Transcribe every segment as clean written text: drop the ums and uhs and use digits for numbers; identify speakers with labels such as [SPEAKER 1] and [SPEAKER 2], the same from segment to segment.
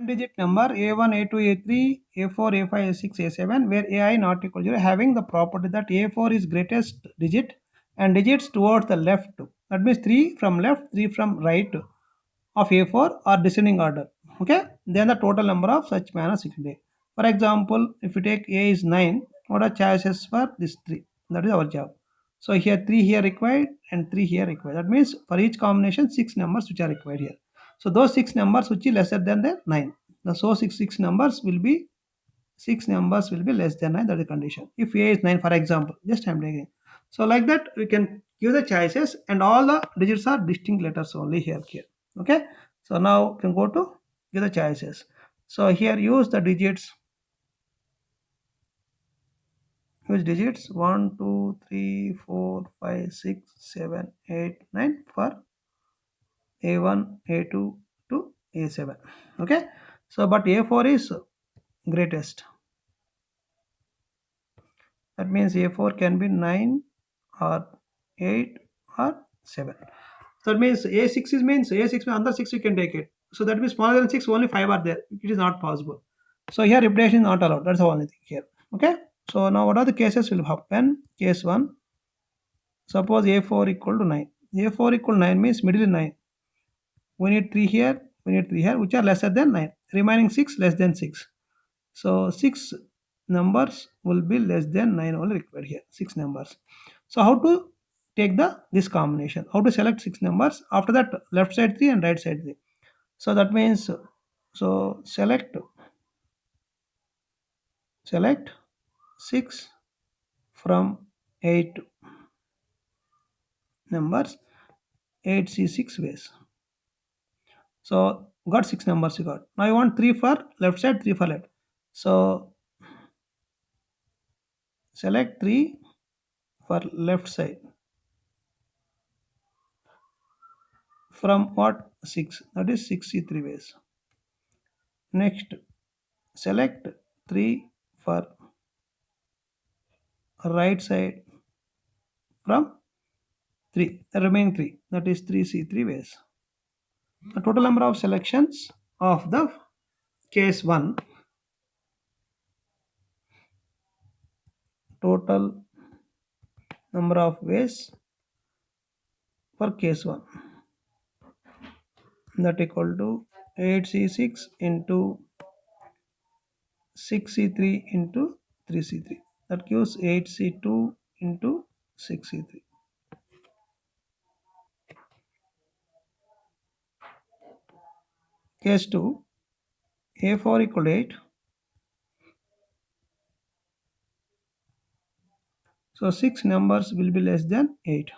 [SPEAKER 1] digit number A1, A2, A3, A4, A5, A6, A7, where AI not equal to 0, having the property that A4 is greatest digit and digits towards the left. That means 3 from left, 3 from right of A4 are descending order. Okay, then the total number of such manners you can take. For example, if you take A is 9, what are choices for this 3? That is our job. So here 3 here required and 3 here required. That means for each combination 6 numbers which are required here. So those 6 numbers which is lesser than the 9. So six numbers will be 6 numbers will be less than 9. That is the condition. If A is 9, for example, just I'm taking. So like that we can give the choices and all the digits are distinct letters only here. Okay. So now we can go to give the choices. So here use the digits. Use digits 1, 2, 3, 4, 5, 6, 7, 8, 9 for A1, A2 to A7. Okay. So but A4 is greatest. That means A4 can be 9 or 8 or 7. So that means A6 is means A6 means under 6 you can take it. So that means smaller than 6 only 5 are there. It is not possible. So here repetition is not allowed. That's the only thing here. Okay. So now what are the cases will happen? Case 1. Suppose A4 equal to 9. A4 equal to 9 means middle 9. We need 3 here. We need 3 here which are lesser than 9. Remaining 6 less than 6. So 6 numbers will be less than 9 only required here. 6 numbers. So how to take the this combination? How to select 6 numbers? After that left side 3 and right side 3. So that means so select 6 from 8 numbers 8C6 ways. So got 6 numbers you got. Now you want 3 for left side, 3 for left. So select 3 for left side from what 6, that is 63 ways. Next select 3 for right side from 3, the remaining 3, that is 3C3 ways. The total number of selections of the case 1, total number of ways for case 1, that equal to 8C6 into 6C3 into 3C3, that gives 8C2 into 6C3. Case 2, A4 equal to 8. So 6 numbers will be less than 8.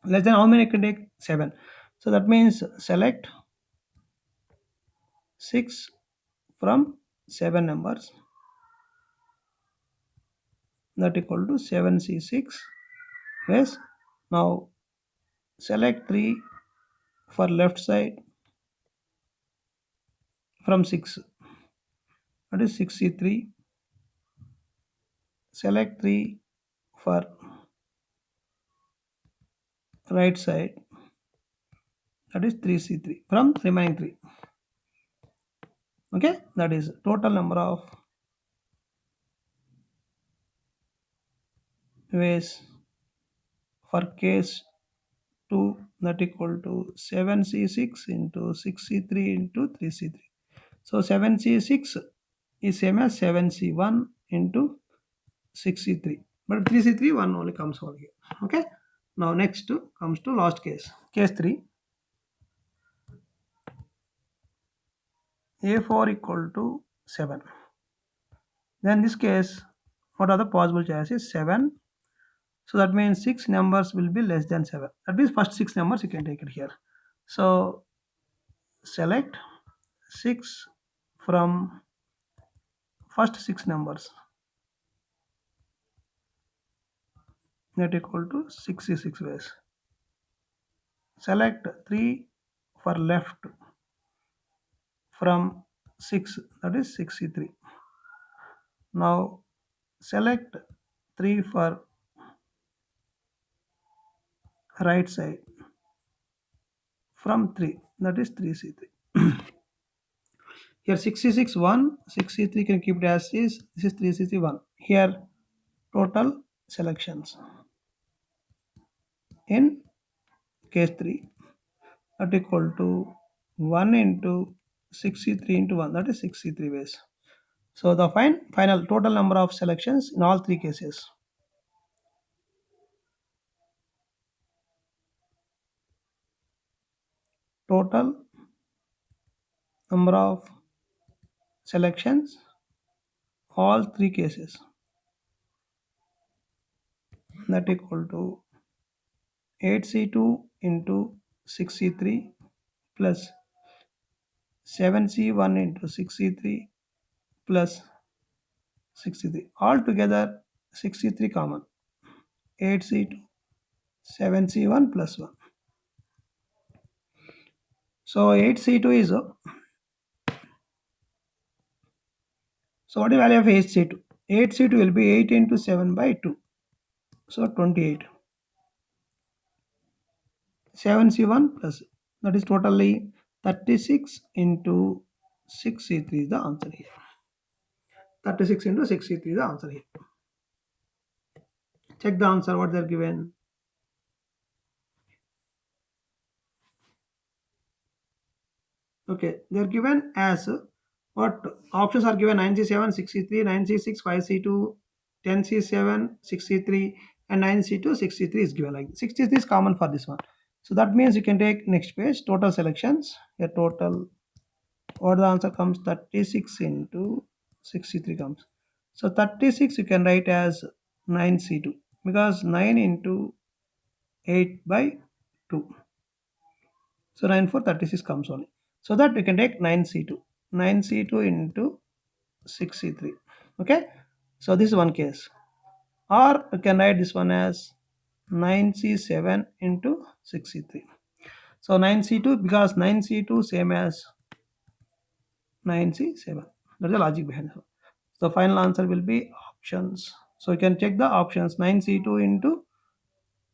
[SPEAKER 1] Less than how many can take? 7. So that means select 6 from 7 numbers, that equal to 7C6. Yes. Now select 3 for left side from 6, that is 6C3. Select 3 for right side, that is 3C3 from remaining 3. Okay, that is total number of ways for case 2, that equal to 7C6 into 6C3 into 3C3. So 7C6 is same as 7C1 into 6C3, but 3C3 1 only comes over here. Okay. Now next comes to last case, case 3. A4 equal to 7. Then this case, what are the possible choices? 7. So that means 6 numbers will be less than 7. That means first 6 numbers you can take it here. So select 6 from first 6 numbers, that equal to 66 ways. Select 3 for left from 6, that is 63. Now select 3 for right side from 3, that is 3C3. Here 66 1, 63 can keep it as is. This is 361. Here total selections in case 3 that equal to 1 into 63 into 1, that is 63 ways. So the final total number of selections in all three cases. Total number of selections all three cases, that equal to 8C2 into 63 plus 7C1 into 63 plus 63. Altogether 63 common. 8C2, 7C1 plus 1. So 8C2 is, so what is the value of 8C2? 8C2 will be 8 into 7 by 2. So 28. 7C1 plus, that is totally 36 into 6C3 is the answer here. 36 into 6C3 is the answer here. Check the answer what they are given. Okay, they are given as what options are given: 9C7, 63, 9C6, 5C2, 10C7, 63, and 9C2, 63 is given. Like 63 is common for this one. So that means you can take next page total selections. Your total, what the answer comes, 36 into 63 comes. So 36 you can write as 9C2 because 9 into 8 by 2. So 9 for 36 comes only. So that we can take 9C2. 9C2 into 6C3. Okay. So this is one case. Or we can write this one as 9C7 into 6C3. So 9C2 because 9C2 same as 9C7. That's the logic behind it. So final answer will be options. So you can check the options: 9C2 into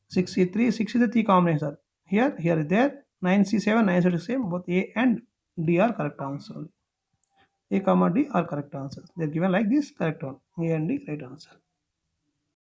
[SPEAKER 1] 63. 63 combination. Here, there. 9C7, 9C2 same. Both A and D are correct answer. A comma D are correct answers. They are given like this, correct one. A and D, right answer.